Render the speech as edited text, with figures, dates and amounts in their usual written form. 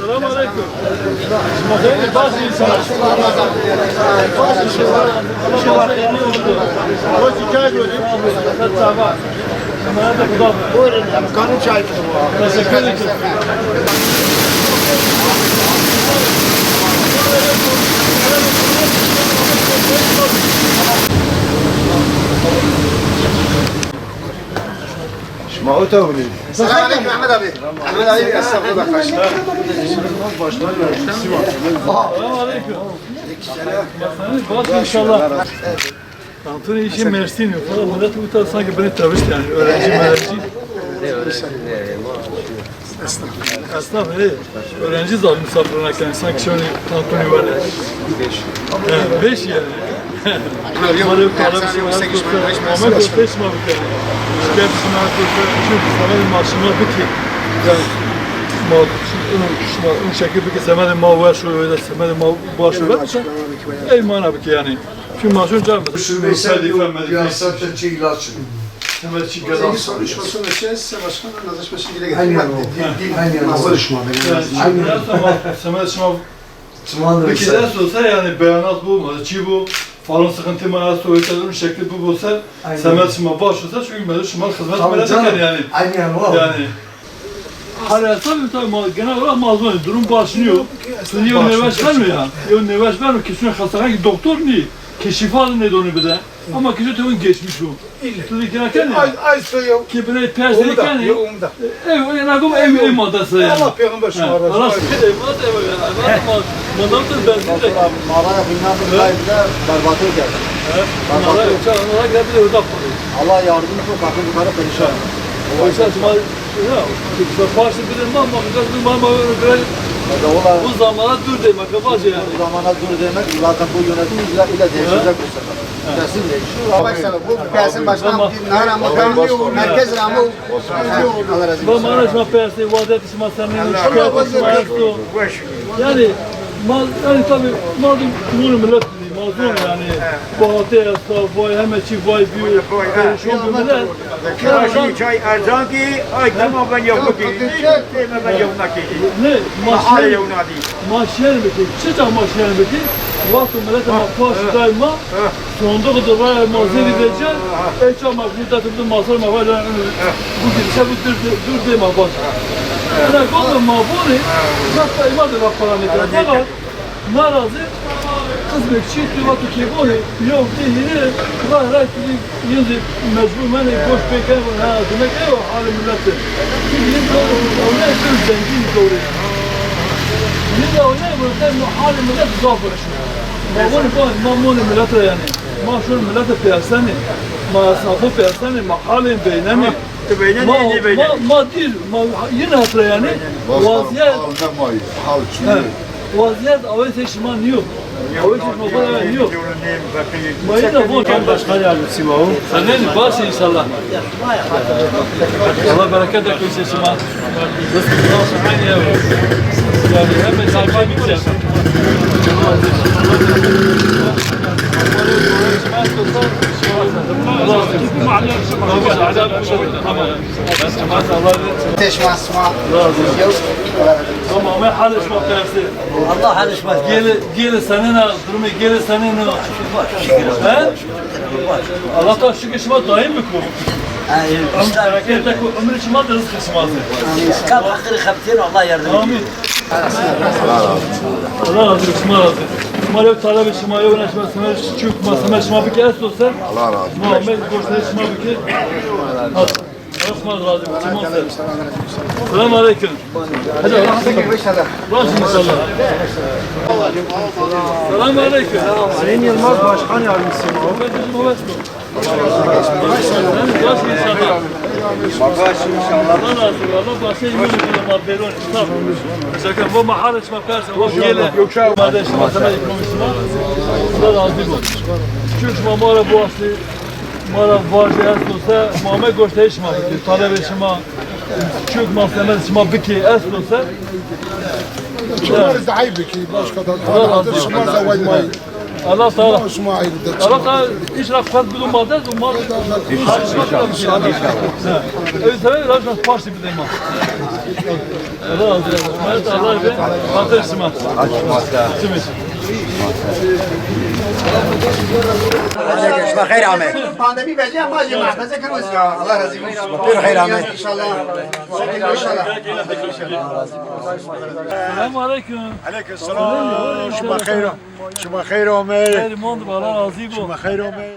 Selamun aleyküm. Şimdi bazı insanlar bazı şeyler o hikaye göreyim. Tamam. Nerede bu da? Buyurun, kanı çay kızım. Teşekkür ederim. Şmağı tavını. Selamünaleyküm Ahmet abi. Ahmet abi estağfurullah karşı. Selamünaleyküm. Bak inşallah. Tantuni işi Mersin yok. Millet bu tarz sanki beni tavış yani. Öğrenci. Esnaf öğrenci zaten misafirine yani sanki şöyle tantuni var ya. 5 yani. Yok para bir şey var. Ama bu 5 mi bu yani? Gel şuna koysa şu sana maaşına biki. Yani şekilde ki semedi ma var şu öyle semedi ma başı var. Ey mana biki yani. Şu maaşın canım. Şu mesele siyasetten ilaç. Semedi çıkıyor. Bir soruşmasın meselesi başkanın nazışması ile Aynen getirmek. Aynen nasıl düşman? Semedi çıkma. Bir kere olsa yani beyanat bu olmadı. Çi bu falan sıkıntı manası oyuncuların şekli bu olsa Semedi çıkma baş olsa çünkü ben çıkma hizmet verirken yani. Aynen o. Yani. Hala tabii genel olarak mazlum durum başlıyor. Şimdi yok nevaş vermiyor ya. Yok nevaş vermiyor. Kesin hastane doktor ne? Keşifalı neydi onu bir de. Ama kişi tabii geçmiş o. Şimdi girerken ya. Ay soyuyor. Ki bine perserken ya. Ev madası yani. Allah peygamber şu arada. Allah ev madası ev yani. Madamdır benzin de. Mağaraya binanın kaybıda berbatı geldi. Mağara yoksa onlara geldi de orada. Allah yardımcı çok akıl yukarı perişan. O yüzden ya. Başta bir de mamma bu zamana dur demek kabacı yani. Bu zamana dur demek zaten bu yönetim ile değişecek bu sefer. Kesin değişiyor. Başkanım bu Persin Başkan Nara Makamı Merkez Ramı Allah razı olsun. Bana şuna persi vadet isma senin şikayet yani tabii mazlum bunu millet mazlum yani bahatı vay hemen çift vay büyük perişan bir millet. Kiraşi çay erzan ki ay tamam ben yok ki ben yok ki ne mahalle yok nadi maşyer mi ki çıta maşyer mi ki vakti millet ama paş daima sonunda kadar vay mazeri diyecek eç ama müddetimde mazar ma var bu gidişe bu dur deme baş yani kodum mabuni hatta imadı bak parametre fakat narazı kızmak için kıymatı keboli yok değil var rakli yüzü mecbur mani boş bekar ha demek ev hali milleti şimdi doğru ona söz zengin doğru şimdi ona burada hali millet zafır mamuni millete yani maaşur millete piyasani masafı piyasani mahalin beynemi ma değil yine hatırla yani vaziyet vaziyet avete şiman yok. Avete şiman yok. Mayına bu başkan yardımcısı var. Sen ne baş inşallah. Allah bereket versin şiman. Nasıl aynı ya. Yani hemen sayfa bitecek. Teşmasma. Ama halışma tersi. Allah halışmaz. Gel senin durumu gel senin. He? Allah'tan şükür şuma daim mi ku? Harekette ku ömür şuma da rızkı şuması. Kal hakkını kapten Allah yardım ediyor. Amin. Allah razı olsun. Şuma razı. Şuma yok talep şuma yok ne şuma çıkma sana şuma bir kere sorsan. Allah razı olsun. Muhammed koştu şuma bir kere. Osman razı olsun. Selamun aleyküm. Hadi Allah'a inşallah. Selamun aleyküm. Sayın Yılmaz Başkan Yardımcısı Bakaş inşallah. Allah razı olsun. Allah başa yemin ediyorum haberin. Tamam. Sakın bu mahalle çıkarsa o gele. Yoksa mahalle çıkarsa ekonomisi var. Allah razı olsun. Çünkü mamara bu aslı mara vaziyet olsa Muhammed Goş'ta işma biki. Talebe işma çok mahkeme işma biki es olsa. Şunlar da ayıp ki başkadan. Şunlar da vay may. Allah Teala. ayrıdır. Allah Teala inşallah kalp bulunmadı. Ummaz. İnşallah. Evet, tabii lazım parça bir deyim. Allah razı olsun. Evet, Allah be. Fatih İsmail. Görüşmek hayır Ahmet. Pandemi bence amacı mahfeze kırmızı ya. Allah razı olsun. Bir hayır Ahmet. İnşallah. İnşallah. Selamun aleyküm. Aleykümselam. Şuma khayr. Şuma khayr Ömer. Hayır, mondu, Allah razı olsun. Şuma khayr Ömer.